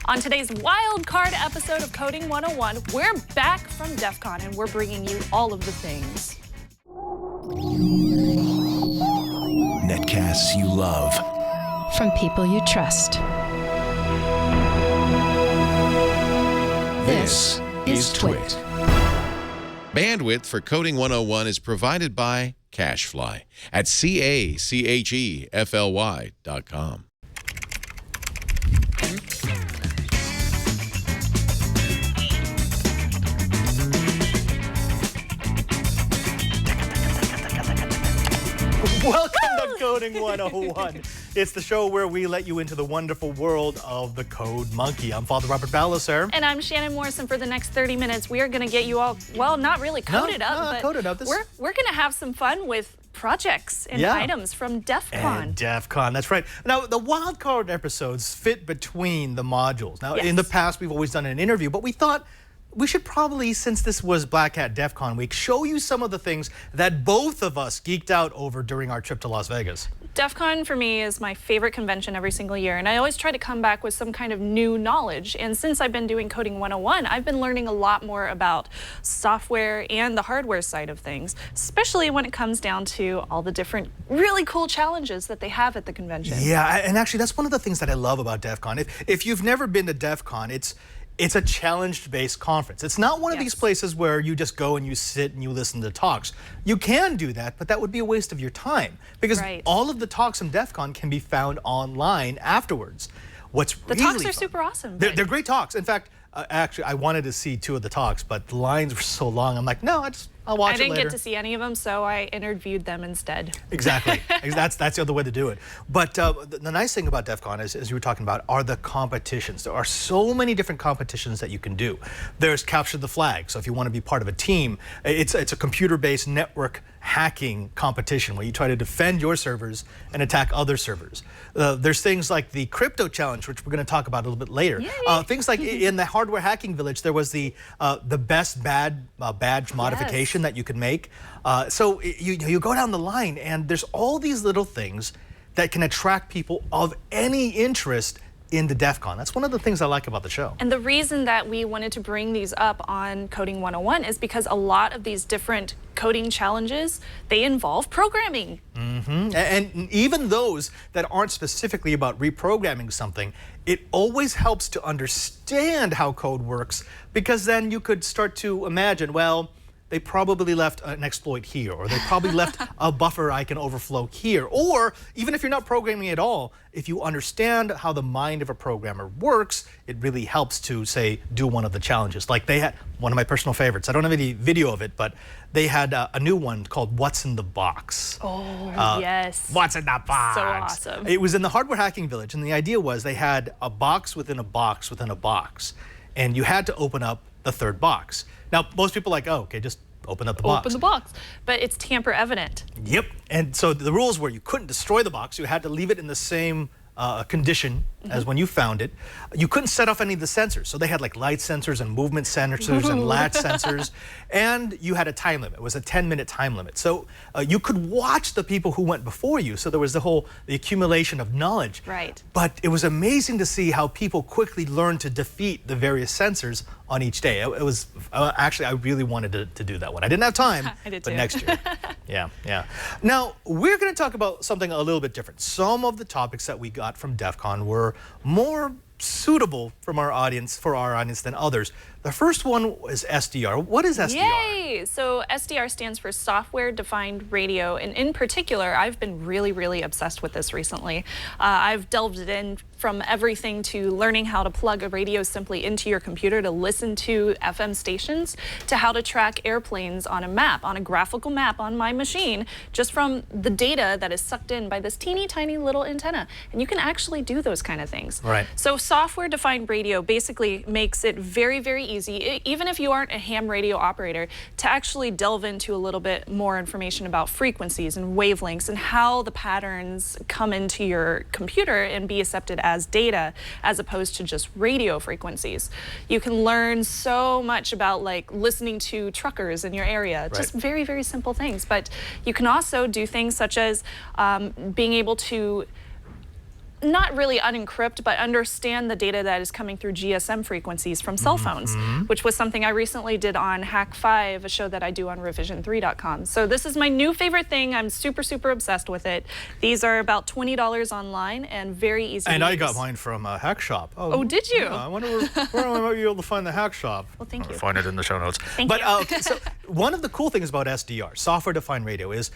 On today's wild card episode of Coding 101, we're back from Defcon and we're bringing you all of the things. Netcasts you love. From people you trust. This is Twit. Bandwidth for Coding 101 is provided by CacheFly at CacheFly.com. Welcome to Coding 101. It's the show where we let you into the wonderful world of the Code Monkey. I'm Father Robert Ballecer. And I'm Shannon Morrison. For the next 30 minutes, we are going to get you all, well, not really coded up, but we're going to have some fun with projects and items from Defcon. And Defcon, that's right. Now, the wildcard episodes fit between the modules. Now, in the past, we've always done an interview, but we thought we should probably, since this was Black Hat Defcon week, show you some of the things that both of us geeked out over during our trip to Las Vegas. Defcon for me is my favorite convention every single year, and I always try to come back with some kind of new knowledge. And since I've been doing Coding 101, I've been learning a lot more about software and the hardware side of things, especially when it comes down to all the different really cool challenges that they have at the convention. Yeah, and actually that's one of the things that I love about Defcon. If you've never been to Defcon, it's a challenge-based conference. It's not one of these places where you just go and you sit and you listen to talks. You can do that, but that would be a waste of your time because all of the talks in Defcon can be found online afterwards. The talks are super awesome. They're great talks. In fact, actually, I wanted to see two of the talks, but the lines were so long. I'm like, no, I'll watch it later. I didn't get to see any of them, so I interviewed them instead. Exactly. That's the other way to do it. But the nice thing about Defcon is, as you were talking about, are the competitions. There are so many different competitions that you can do. There's Capture the Flag. So if you want to be part of a team, it's a computer-based network hacking competition where you try to defend your servers and attack other servers. There's things like the Crypto Challenge, which we're going to talk about a little bit later. Things like in the Hardware Hacking Village, there was the best badge modification that you could make. So you go down the line and there's all these little things that can attract people of any interest into Defcon. That's one of the things I like about the show. And the reason that we wanted to bring these up on Coding 101 is because a lot of these different coding challenges, they involve programming. And even those that aren't specifically about reprogramming something, it always helps to understand how code works, because then you could start to imagine, well, they probably left an exploit here, or they probably left a buffer I can overflow here. Or even if you're not programming at all, if you understand how the mind of a programmer works, it really helps to, say, do one of the challenges. Like they had one of my personal favorites. I don't have any video of it, but they had a new one called What's in the Box. Oh, yes. What's in the box? So awesome. It was in the Hardware Hacking Village, and the idea was they had a box within a box within a box, and you had to open up the third box. Now, most people are like, oh, okay, just open up the box. Open the box. But it's tamper evident. Yep. And so the rules were you couldn't destroy the box. You had to leave it in the same condition as when you found it. You couldn't set off any of the sensors. So they had like light sensors and movement sensors and latch sensors. And you had a time limit. It was a 10-minute time limit. So you could watch the people who went before you. So there was the accumulation of knowledge. Right. But it was amazing to see how people quickly learned to defeat the various sensors on each day. It was actually, I really wanted to do that one. I didn't have time, I did but too. next year. Yeah. Now, we're going to talk about something a little bit different. Some of the topics that we got from Defcon were more suitable for our audience than others. The first one is SDR. What is SDR? Yay! So SDR stands for Software Defined Radio, and in particular, I've been really obsessed with this recently. I've delved in from everything to learning how to plug a radio simply into your computer to listen to FM stations, to how to track airplanes on a map, on a graphical map on my machine, just from the data that is sucked in by this teeny tiny little antenna. And you can actually do those kind of things. Right. So Software Defined Radio basically makes it very easy, even if you aren't a ham radio operator, to actually delve into a little bit more information about frequencies and wavelengths and how the patterns come into your computer and be accepted as data, as opposed to just radio frequencies. You can learn so much about like listening to truckers in your area, just very simple things. But you can also do things such as being able to not really unencrypt, but understand the data that is coming through GSM frequencies from cell phones, which was something I recently did on Hack 5, a show that I do on revision3.com. So this is my new favorite thing. I'm super, super obsessed with it. These are about $20 online and very easy to use. And I got mine from Hack Shop. Oh, did you? Yeah, I wonder where I might be able to find the Hack Shop. Well, thank you. I'll find it in the show notes. Thank you. Okay, so one of the cool things about SDR, software-defined radio, is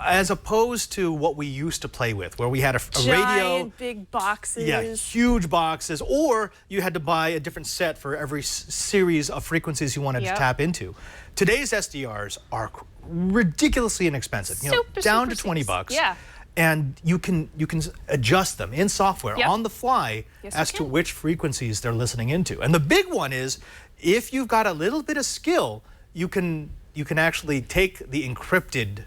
as opposed to what we used to play with, where we had a radio. Giant, big boxes. Yeah, huge boxes, or you had to buy a different set for every series of frequencies you wanted to tap into. Today's SDRs are ridiculously inexpensive, down to 20 bucks. Yeah. And you can adjust them in software on the fly Yes, as you to can. which frequencies they're listening into. And the big one is, if you've got a little bit of skill, you can actually take the encrypted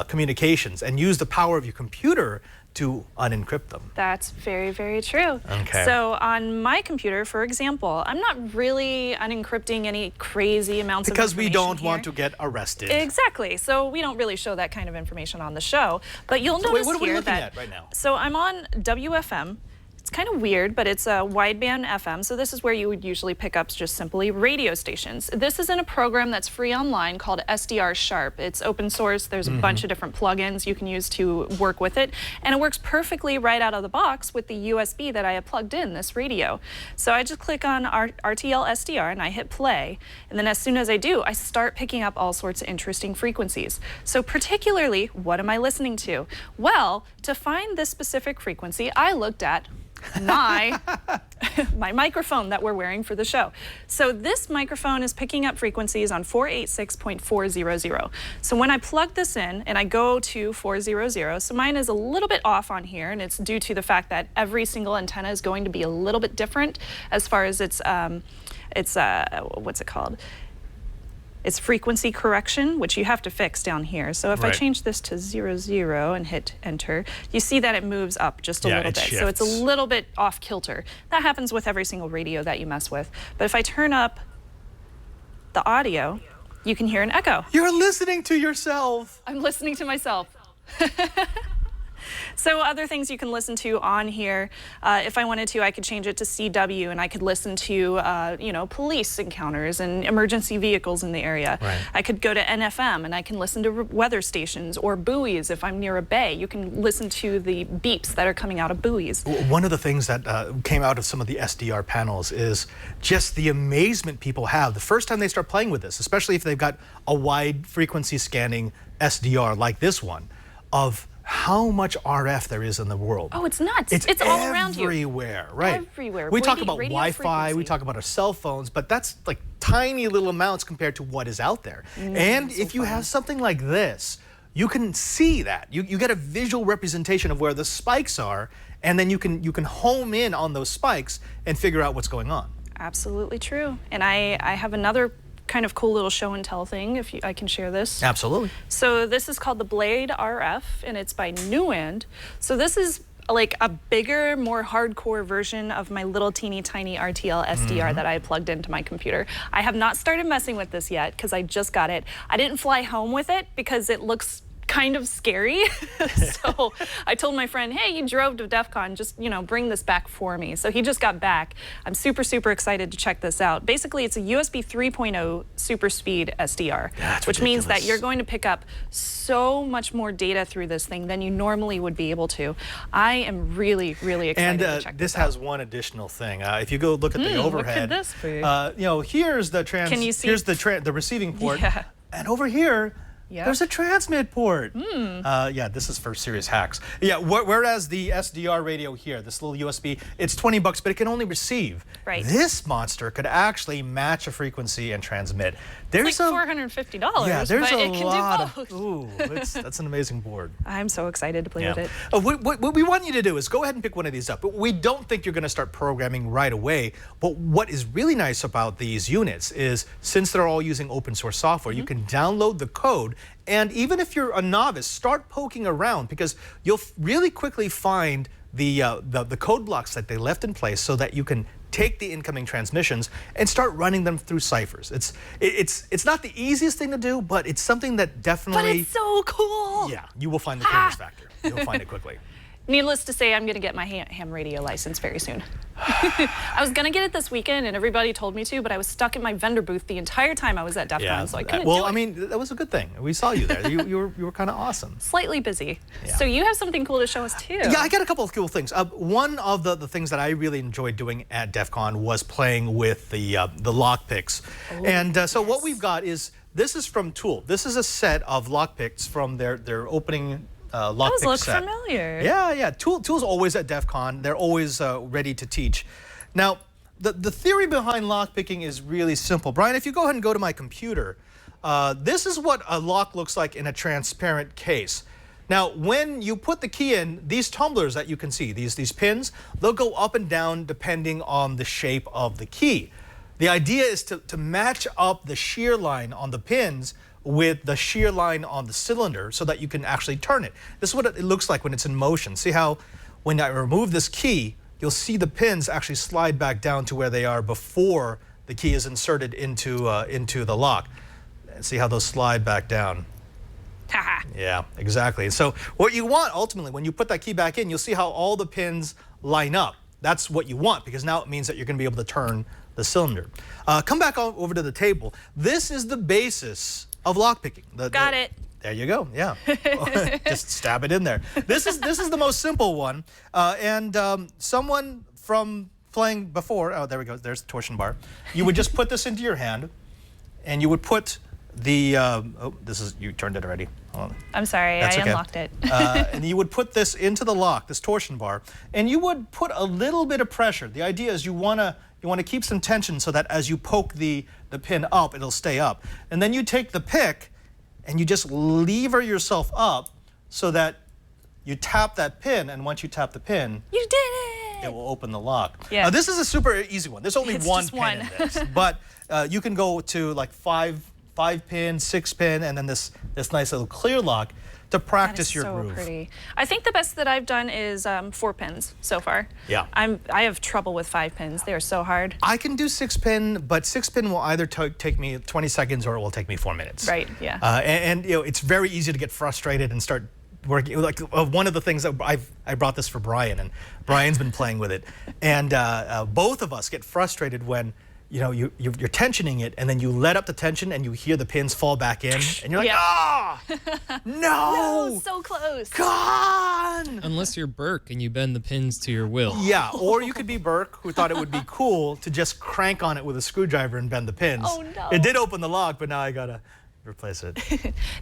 communications and use the power of your computer to unencrypt them. That's very, very true. Okay. So on my computer, for example, I'm not really unencrypting any crazy amounts of information Because we don't here. want to get arrested. Exactly. So we don't really show that kind of information on the show. But you'll notice what are we here looking that at right now? So I'm on WFM. It's kind of weird, but it's a wideband FM. So this is where you would usually pick up just simply radio stations. This is in a program that's free online called SDR Sharp. It's open source. There's a bunch of different plugins you can use to work with it. And it works perfectly right out of the box with the USB that I have plugged in this radio. So I just click on RTL SDR and I hit play. And then as soon as I do, I start picking up all sorts of interesting frequencies. So particularly, what am I listening to? Well, to find this specific frequency, I looked at my microphone that we're wearing for the show. So this microphone is picking up frequencies on 486.400. So when I plug this in and I go to 400, so mine is a little bit off on here, and it's due to the fact that every single antenna is going to be a little bit different as far as its what's it called? It's frequency correction, which you have to fix down here. So if I change this to 00 and hit enter, you see that it moves up just a little bit. So it's a little bit off kilter. That happens with every single radio that you mess with. But if I turn up the audio, you can hear an echo. You're listening to yourself. I'm listening to myself. So other things you can listen to on here, if I wanted to, I could change it to CW and I could listen to, police encounters and emergency vehicles in the area. Right. I could go to NFM and I can listen to weather stations or buoys if I'm near a bay. You can listen to the beeps that are coming out of buoys. One of the things that came out of some of the SDR panels is just the amazement people have the first time they start playing with this, especially if they've got a wide frequency scanning SDR like this one, of how much RF there is in the world. Oh, it's nuts. It's all around you. Everywhere, right? Everywhere. We talk about Radio Wi-Fi, frequency. we talk about our cell phones, but that's like tiny little amounts compared to what is out there. And if you have something like this, you can see that. You get a visual representation of where the spikes are, and then you can home in on those spikes and figure out what's going on. Absolutely true. And I have another kind of cool little show and tell thing, if I can share this. Absolutely. So this is called the Blade RF, and it's by Newend. So this is like a bigger, more hardcore version of my little teeny tiny RTL SDR that I plugged into my computer. I have not started messing with this yet because I just got it. I didn't fly home with it because it looks kind of scary. So I told my friend, hey, you drove to Defcon, just, bring this back for me. So he just got back. I'm super, super excited to check this out. Basically, it's a USB 3.0 super speed SDR, which means that you're going to pick up so much more data through this thing than you normally would be able to. I am really, really excited to check this out. And this has one additional thing. If you go look at the overhead, what could this be? Here's the Can you see? here's the receiving port, Yeah. and over here, Yep. there's a transmit port. This is for serious hacks. Yeah, whereas the SDR radio here, this little USB, it's 20 bucks, but it can only receive. Right. This monster could actually match a frequency and transmit. There's It's like $450, yeah, there's but a it can lot do both. ooh, that's an amazing board. I'm so excited to play with it. What we want you to do is go ahead and pick one of these up. But we don't think you're going to start programming right away. But what is really nice about these units is, since they're all using open source software, you can download the code. And even if you're a novice, start poking around, because you'll really quickly find the code blocks that they left in place so that you can take the incoming transmissions and start running them through ciphers. It's not the easiest thing to do, but it's something that definitely... But it's so cool. Yeah, you will find the clearness factor. You'll find it quickly. Needless to say, I'm going to get my ham radio license very soon. I was going to get it this weekend, and everybody told me to, but I was stuck at my vendor booth the entire time I was at Defcon, so I couldn't do it. I mean, that was a good thing. We saw you there. You were kind of awesome. Slightly busy. Yeah. So you have something cool to show us, too. Yeah, I got a couple of cool things. One of the things that I really enjoyed doing at Defcon was playing with the lock picks. Oh, and so what we've got is, this is from Tool. This is a set of lock picks from their opening lock pick set. Those look familiar. Yeah. Tool's always at DEF CON. They're always ready to teach. Now, the theory behind lockpicking is really simple. Brian, if you go ahead and go to my computer, this is what a lock looks like in a transparent case. Now, when you put the key in, these tumblers that you can see, these pins, they'll go up and down depending on the shape of the key. The idea is to match up the shear line on the pins with the shear line on the cylinder so that you can actually turn it. This is what it looks like when it's in motion. See how when I remove this key, you'll see the pins actually slide back down to where they are before the key is inserted into the lock. See how those slide back down? Yeah, exactly. So what you want ultimately, when you put that key back in, you'll see how all the pins line up. That's what you want, because now it means that you're going to be able to turn the cylinder. Come back over to the table. This is the basis of lockpicking. Got it. There you go. Yeah. Just stab it in there. This is the most simple one. Someone from playing before, oh, there we go. There's the torsion bar. You would just put this into your hand, and you would put the, you turned it already. Hold on. I'm sorry, I unlocked it. And you would put this into the lock, this torsion bar, and you would put a little bit of pressure. The idea is you want to keep some tension so that as you poke the pin up, it'll stay up. And then you take the pick and you just lever yourself up so that you tap that pin, and once you tap the pin, you did it! It will open the lock. Yeah. This is a super easy one. There's only one pin in this, but you can go to like 5-pin, 6-pin, and then this nice little clear lock to practice your groove. So pretty. I think the best that I've done is 4 pins so far. Yeah. I have trouble with 5 pins. They are so hard. I can do 6-pin, but 6-pin will either take me 20 seconds or it will take me 4 minutes. Right. Yeah. And it's very easy to get frustrated and start working. Like one of the things that I brought this for Brian, and Brian's been playing with it, and both of us get frustrated when you're tensioning it, and then you let up the tension and you hear the pins fall back in, and you're like, ah, no, so close. Gone. Unless you're Burke and you bend the pins to your will. Yeah, or you could be Burke, who thought it would be cool to just crank on it with a screwdriver and bend the pins. Oh, no. It did open the lock, but now I gotta replace it.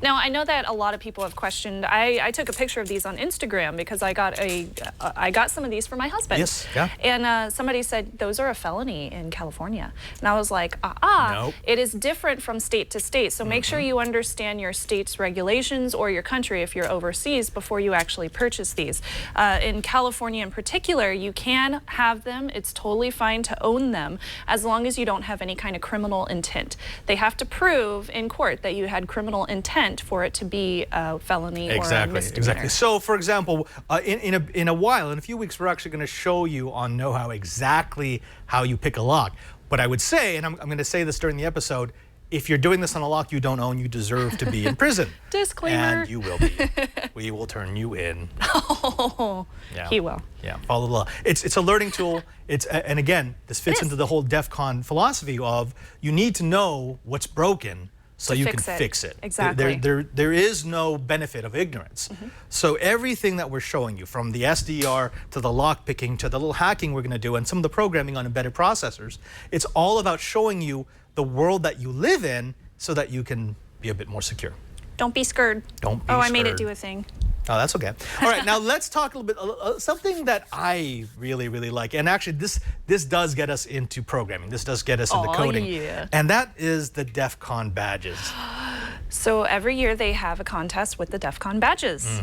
Now, I know that a lot of people have questioned. I took a picture of these on Instagram because I got some of these for my husband. Yes, yeah. And somebody said those are a felony in California, and I was like, Nope. It is different from state to state. So make sure you understand your state's regulations or your country if you're overseas before you actually purchase these. In California, in particular, you can have them. It's totally fine to own them as long as you don't have any kind of criminal intent. They have to prove in court that you had criminal intent for it to be a felony or a misdemeanor. Exactly. So, for example, in a few weeks, we're actually going to show you on Know-How exactly how you pick a lock. But I would say, and I'm going to say this during the episode, if you're doing this on a lock you don't own, you deserve to be in prison. Disclaimer. And you will be. We will turn you in. Oh, yeah. He will. Yeah, follow the law. It's a learning tool. And again, this fits into the whole DEF CON philosophy of you need to know what's broken so you can fix it. Exactly. There is no benefit of ignorance. So everything that we're showing you, from the SDR to the lock picking to the little hacking we're going to do and some of the programming on embedded processors, it's all about showing you the world that you live in so that you can be a bit more secure. Don't be scared. Don't be scared. I made it do a thing. Oh, that's okay. All right, now let's talk a little bit, something that I really, really like. And actually, this does get us into programming. This does get us into coding. Yeah. And that is the DEF CON badges. So every year they have a contest with the Defcon badges.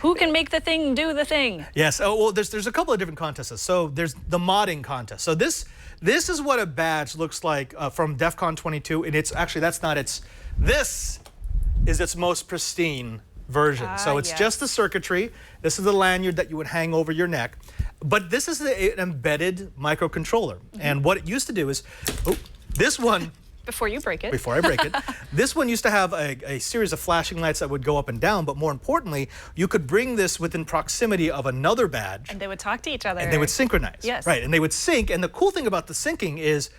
Who can make the thing do the thing? Yes. Oh, well, there's a couple of different contests. So there's the modding contest. So this is what a badge looks like from DEFCON 22, and it's actually this is its most pristine version. So it's just the circuitry. This is the lanyard that you would hang over your neck. But this is an embedded microcontroller. And what it used to do is, this one Before you break it. Before I break it. This one used to have a series of flashing lights that would go up and down, but more importantly, you could bring this within proximity of another badge. And they would talk to each other. And they would synchronize. Yes. Right, and they would sync. And the cool thing about the syncing is,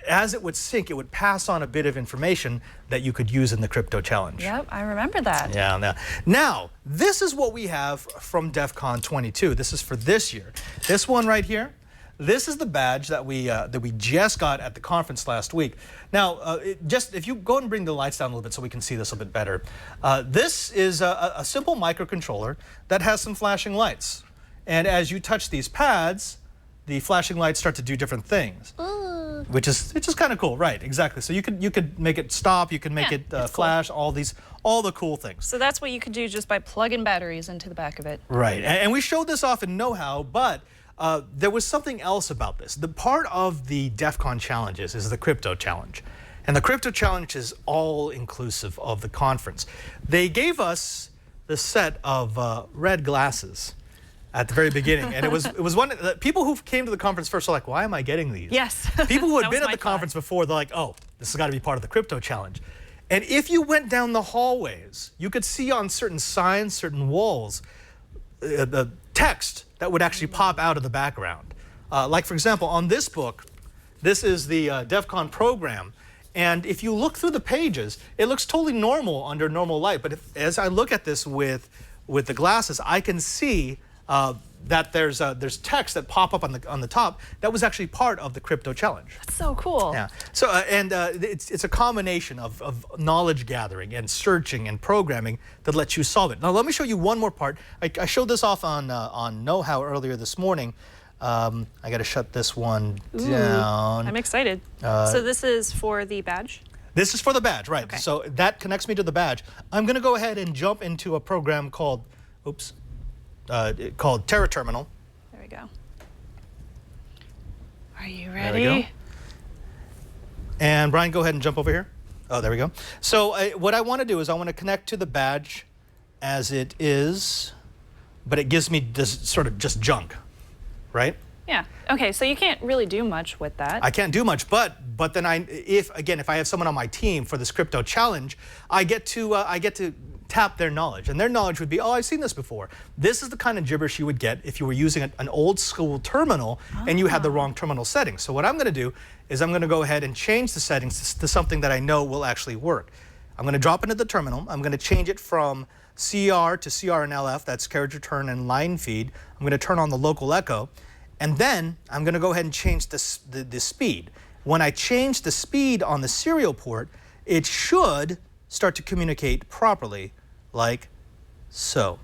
as it would sync, it would pass on a bit of information that you could use in the crypto challenge. Yep, I remember that. Yeah. Now, this is what we have from Defcon 22. This is for this year. This one right here. This is the badge that we just got at the conference last week. Now, if you go and bring the lights down a little bit so we can see this a bit better. This is a simple microcontroller that has some flashing lights. And as you touch these pads, the flashing lights start to do different things. Ooh. Which is kind of cool, right? Exactly. So you could make it stop, you could make it flash, cool. all the cool things. So that's what you could do just by plugging batteries into the back of it. Right. And we showed this off in Know-How, but there was something else about this. The part of the Defcon challenges is the crypto challenge. And the crypto challenge is all inclusive of the conference. They gave us the set of red glasses at the very beginning. And it was one people who came to the conference first were like, why am I getting these? Yes. People who had been at the conference before, they're like, oh, this has got to be part of the crypto challenge. And if you went down the hallways, you could see on certain signs, certain walls, the text that would actually pop out of the background. Like, for example, on this book, this is the Defcon program. And if you look through the pages, it looks totally normal under normal light. But as I look at this with the glasses, I can see that there's text that pop up on the top that was actually part of the crypto challenge. That's so cool. Yeah. So it's a combination of knowledge gathering and searching and programming that lets you solve it. Now let me show you one more part. I showed this off on Know-How earlier this morning. I got to shut this one down. I'm excited. So this is for the badge? This is for the badge, right? Okay. So that connects me to the badge. I'm going to go ahead and jump into a program called, called Terra Terminal. There we go. Are you ready? There we go. And Brian, go ahead and jump over here. Oh, there we go. So what I want to do is I want to connect to the badge as it is, but it gives me this sort of just junk, right? Yeah. Okay, so you can't really do much with that. I can't do much, but then if I have someone on my team for this crypto challenge, I get to tap their knowledge, and their knowledge would be, oh, I've seen this before. This is the kind of gibberish you would get if you were using an old school terminal and you had the wrong terminal settings. So what I'm going to do is I'm going to go ahead and change the settings to something that I know will actually work. I'm going to drop into the terminal. I'm going to change it from CR to CR and LF, that's carriage return and line feed. I'm going to turn on the local echo, and then I'm going to go ahead and change the speed. When I change the speed on the serial port, it should start to communicate properly, like so.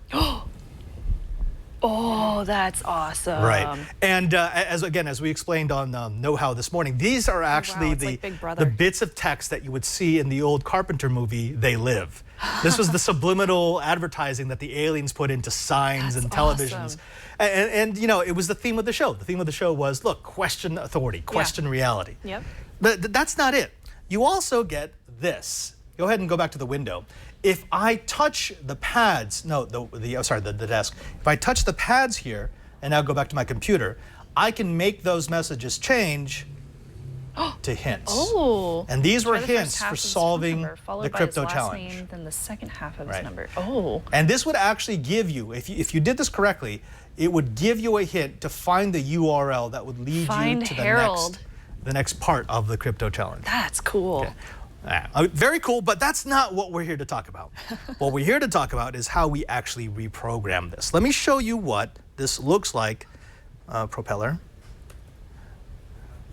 Oh, that's awesome. Right. And as we explained on Know-How this morning, these are actually it's like Big Brother. the bits of text that you would see in the old Carpenter movie, They Live. This was the subliminal advertising that the aliens put into signs and televisions. Awesome. And you know, it was the theme of the show. The theme of the show was, look, question authority, question reality. Yep. But that's not it. You also get this. Go ahead and go back to the window. If I touch the pads, the desk. If I touch the pads here, and now go back to my computer, I can make those messages change to hints. Oh. And these were Try the first hints half for of his solving number, followed the by crypto his last challenge. Name, then the second half of his Right. number. Oh. And this would actually give you, if you did this correctly, it would give you a hint to find the URL that would lead you to the next part of the crypto challenge. That's cool. Okay. Very cool, but that's not what we're here to talk about. What we're here to talk about is how we actually reprogram this. Let me show you what this looks like, propeller,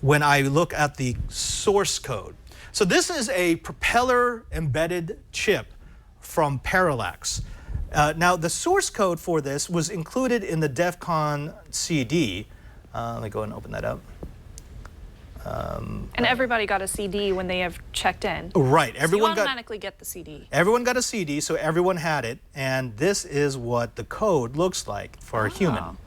when I look at the source code. So this is a propeller embedded chip from Parallax. Now, the source code for this was included in the Defcon CD. Let me go and open that up. And everybody got a CD when they have checked in. Right. Everyone automatically get the CD. Everyone got a CD, so everyone had it. And this is what the code looks like for a human.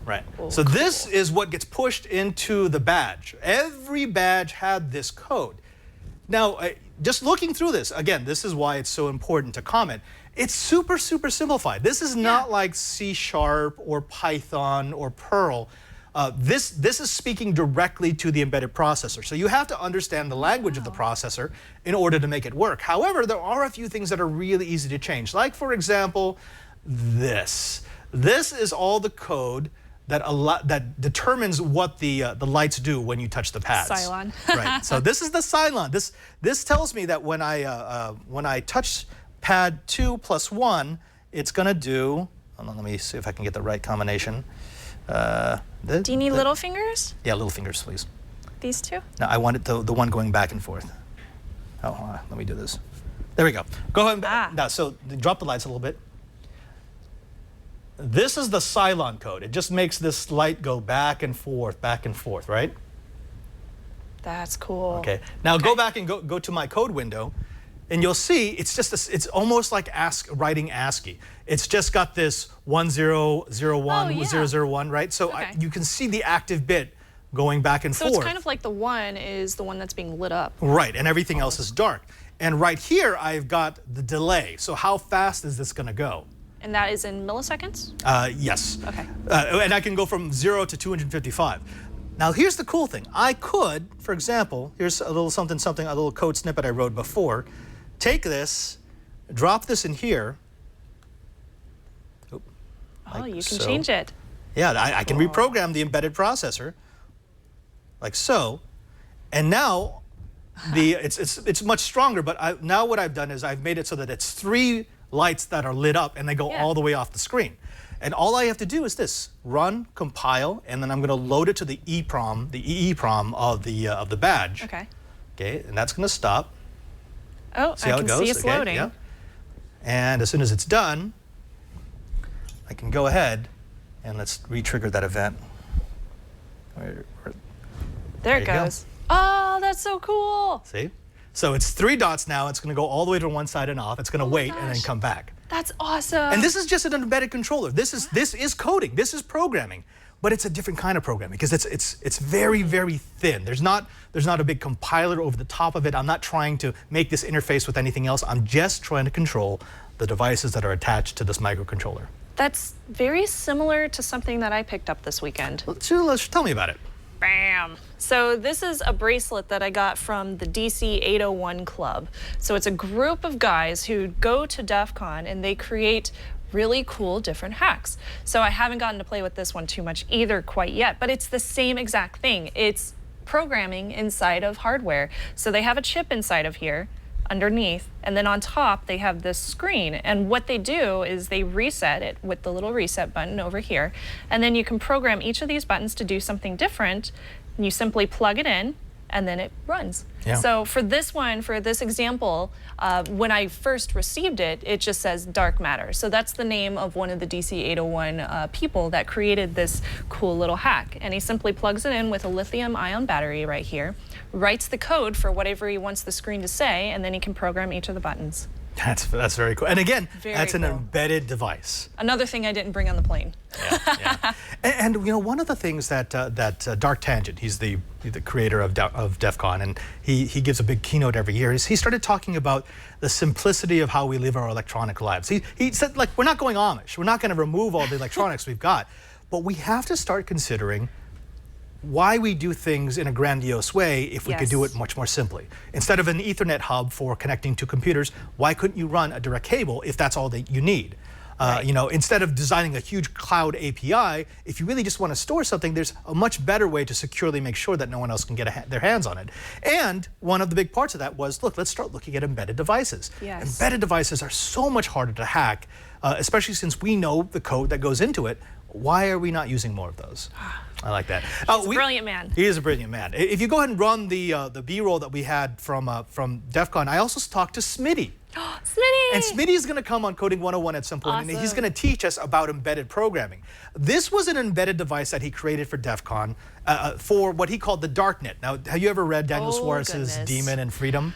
Right. Oh, so this is what gets pushed into the badge. Every badge had this code. Now, just looking through this, again, this is why it's so important to comment. It's super, super simplified. This is not like C# or Python or Perl. This is speaking directly to the embedded processor. So you have to understand the language of the processor in order to make it work. However, there are a few things that are really easy to change. Like, for example, this. This is all the code that determines what the lights do when you touch the pads. Cylon. Right. So this is the Cylon. This tells me that when I touch pad 2 plus 1, it's going to do. Hold on, let me see if I can get the right combination. Do you need little fingers? Yeah, little fingers, please. These two? No, I want it the one going back and forth. Oh, hold on, let me do this. There we go. Go ahead. Now, so drop the lights a little bit. This is the Cylon code. It just makes this light go back and forth, right? That's cool. Okay. Now go back and go to my code window, and you'll see it's just it's almost like writing ASCII. It's just got this 1001, 001, right? So you can see the active bit going back and forth. So it's kind of like the 1 is the one that's being lit up. Right, and everything else is dark. And right here, I've got the delay. So how fast is this going to go? And that is in milliseconds? Yes. Okay. And I can go from 0 to 255. Now, here's the cool thing. I could, for example, here's a little something, a little code snippet I wrote before. Take this, drop this in here. Oh, you can change it. Yeah, I can reprogram the embedded processor, like so. And now, it's much stronger, but now what I've done is I've made it so that it's 3 lights that are lit up and they go all the way off the screen. And all I have to do is this: run, compile, and then I'm going to load it to the EEPROM, of the badge. Okay. Okay, and that's going to stop. Oh, See how it goes? See it's loading. Yeah. And as soon as it's done, I can go ahead and let's re-trigger that event. There it goes. Oh, that's so cool. See? So it's 3 dots now. It's going to go all the way to one side and off. It's going to wait and then come back. That's awesome. And this is just an embedded controller. This is coding. This is programming, but it's a different kind of programming because it's very, very thin. There's not a big compiler over the top of it. I'm not trying to make this interface with anything else. I'm just trying to control the devices that are attached to this microcontroller. That's very similar to something that I picked up this weekend. Tell me about it. Bam. So this is a bracelet that I got from the DC 801 Club. So it's a group of guys who go to Defcon and they create really cool different hacks. So I haven't gotten to play with this one too much either quite yet, but it's the same exact thing. It's programming inside of hardware. So they have a chip inside of here underneath, and then on top they have this screen, and what they do is they reset it with the little reset button over here, and then you can program each of these buttons to do something different, and you simply plug it in and then it runs. Yeah. So for this one, for this example, when I first received it, it just says dark matter. So that's the name of one of the DC 801 people that created this cool little hack. And he simply plugs it in with a lithium-ion battery right here, writes the code for whatever he wants the screen to say, and then he can program each of the buttons. That's very cool. And again, that's an cool. embedded device. Another thing I didn't bring on the plane. Yeah. and you know, one of the things that Dark Tangent, he's the creator of Defcon, and he gives a big keynote every year. He started talking about the simplicity of how we live our electronic lives. He said, like, we're not going Amish. We're not going to remove all the electronics we've got, but we have to start considering why we do things in a grandiose way if we could do it much more simply. Instead of an Ethernet hub for connecting to computers, why couldn't you run a direct cable if that's all that you need? You know, instead of designing a huge cloud API, if you really just want to store something, there's a much better way to securely make sure that no one else can get their hands on it. And one of the big parts of that was, look, let's start looking at embedded devices. Yes. Embedded devices are so much harder to hack, especially since we know the code that goes into it. Why are we not using more of those? I like that. He's a brilliant man. He is a brilliant man. If you go ahead and run the B-roll that we had from Defcon, I also talked to Smitty. Smitty! And Smitty is going to come on Coding 101 at some point, and he's going to teach us about embedded programming. This was an embedded device that he created for Defcon for what he called the darknet. Now, have you ever read Daniel Suarez's Demon and Freedom?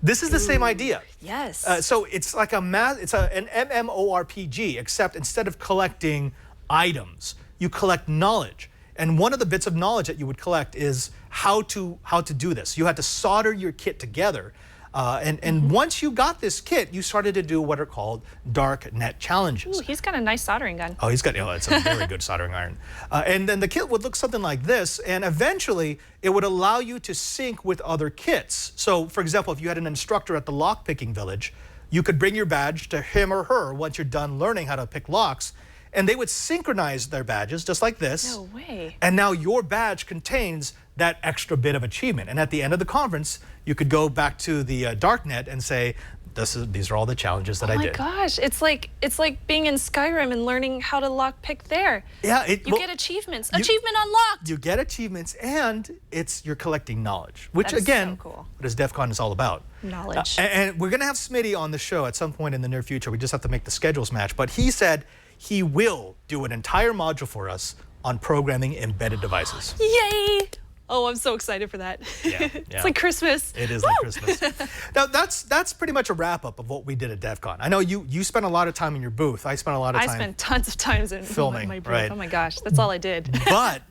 This is the same idea. Yes. So it's like an MMORPG, except instead of collecting items, you collect knowledge. And one of the bits of knowledge that you would collect is how to do this. You had to solder your kit together And once you got this kit, you started to do what are called dark net challenges. Ooh, he's got a nice soldering gun. Oh, he's got, it's a very good soldering iron. And then the kit would look something like this, and eventually it would allow you to sync with other kits. So, for example, if you had an instructor at the lockpicking village, you could bring your badge to him or her once you're done learning how to pick locks, and they would synchronize their badges just like this. No way. And now your badge contains that extra bit of achievement. And at the end of the conference, you could go back to the darknet and say, these are all the challenges that I did. Oh my gosh, it's like being in Skyrim and learning how to lockpick there. Yeah, you get achievements. Achievement unlocked. You get achievements, and you're collecting knowledge, which That is again, so cool. what is Defcon is all about. Knowledge. And we're gonna have Smitty on the show at some point in the near future. We just have to make the schedules match. But he said he will do an entire module for us on programming embedded devices. Yay! Oh, I'm so excited for that. Yeah, It's like Christmas. It is like Christmas. Now, that's pretty much a wrap-up of what we did at Defcon. I know you spent a lot of time in your booth. I spent a lot of time. I spent tons of times in filming, my booth. right. Oh my gosh, that's all I did. But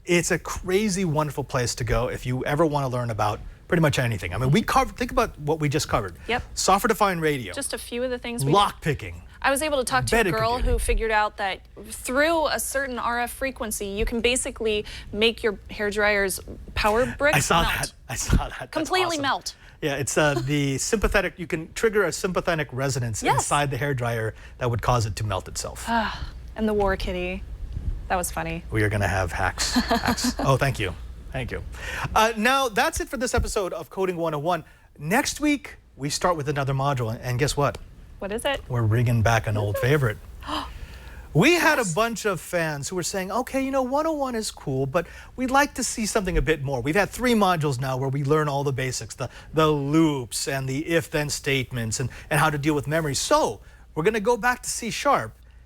it's a crazy, wonderful place to go if you ever want to learn about pretty much anything. I mean, think about what we just covered. Yep. Software-defined radio. Just a few of the things we lock picking. I was able to talk to a Embedded girl computing. who figured out that through a certain RF frequency, you can basically make your hairdryer's power brick I saw melt. that. I saw that. That's Completely awesome. melt. Yeah, it's the sympathetic. You can trigger a sympathetic resonance Yes. inside the hairdryer that would cause it to melt itself. And the war kitty. That was funny. We are going to have hacks. Oh, thank you. Thank you. Now, that's it for this episode of Coding 101. Next week, we start with another module. And guess what? What is it? We're bringing back an old favorite. We had a bunch of fans who were saying, okay, 101 is cool, but we'd like to see something a bit more. We've had 3 modules now where we learn all the basics, the loops and the if-then statements and how to deal with memory. So we're going to go back to C#.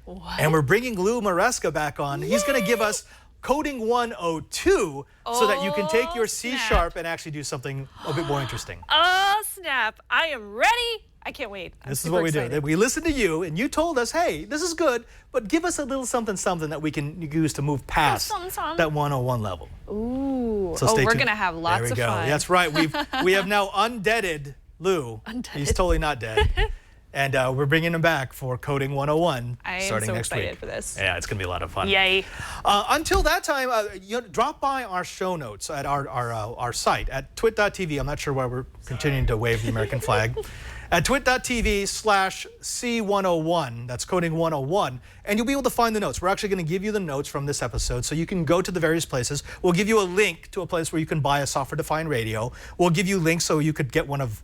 What? And we're bringing Lou Maresca back on. Yay! He's going to give us Coding 102 so that you can take your C# snap. and actually do something a bit more interesting. Oh, snap. I am ready. I can't wait. I'm This is super what we excited. do. We listened to you, and you told us, hey, this is good, but give us a little something that we can use to move past something. that 101 level. Ooh. So stay we're tuned. going to have lots there we of go. fun. That's right. We have now undeaded Lou. Undeaded. He's totally not dead. And we're bringing him back for Coding 101 I am starting so next excited week. for this. Yeah, it's going to be a lot of fun. Yay. Until that time, drop by our show notes at our site at twit.tv. I'm not sure why we're continuing to wave the American flag. At twit.tv/C101, that's Coding 101, and you'll be able to find the notes. We're actually going to give you the notes from this episode, so you can go to the various places. We'll give you a link to a place where you can buy a software-defined radio. We'll give you links so you could get one of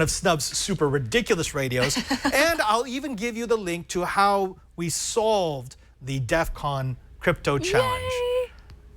Snub's super ridiculous radios, and I'll even give you the link to how we solved the Defcon crypto challenge. Yay.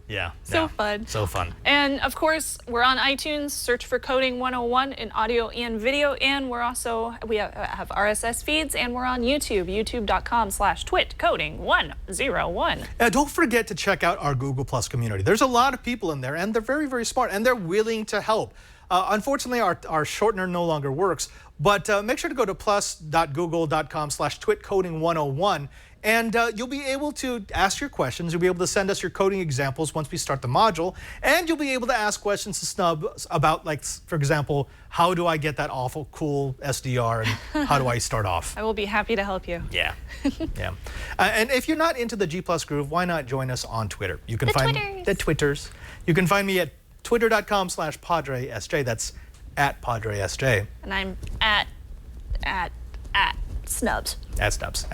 Yeah. So fun. So fun. And of course, we're on iTunes. Search for Coding 101 in audio and video. And we have RSS feeds, and we're on YouTube, youtube.com/twitcoding101. And don't forget to check out our Google Plus community. There's a lot of people in there, and they're very, very smart, and they're willing to help. Unfortunately, our shortener no longer works, but make sure to go to plus.google.com/twitcoding101, and you'll be able to ask your questions. You'll be able to send us your coding examples once we start the module, and you'll be able to ask questions to Snub about, like, for example, how do I get that awful cool SDR, and how do I start off? I will be happy to help you. Yeah, yeah. And if you're not into the G Plus groove, why not join us on Twitter? You can find the Twitters. You can find me at twitter.com/PadreSJ. That's at PadreSJ. And I'm at Snubs. At Snubs.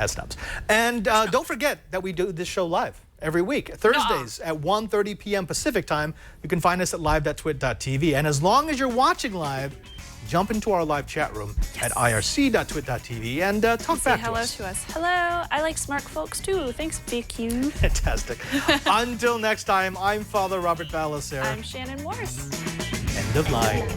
And don't forget that we do this show live every week, Thursdays at 1:30 p.m. Pacific time. You can find us at live.twit.tv. And as long as you're watching live, jump into our live chat room at irc.twit.tv and talk Say back hello to us. to us. Hello. I like smart folks too. Thanks, BQ. Fantastic. Until next time, I'm Father Robert Balacer. I'm Shannon Morse. End of line.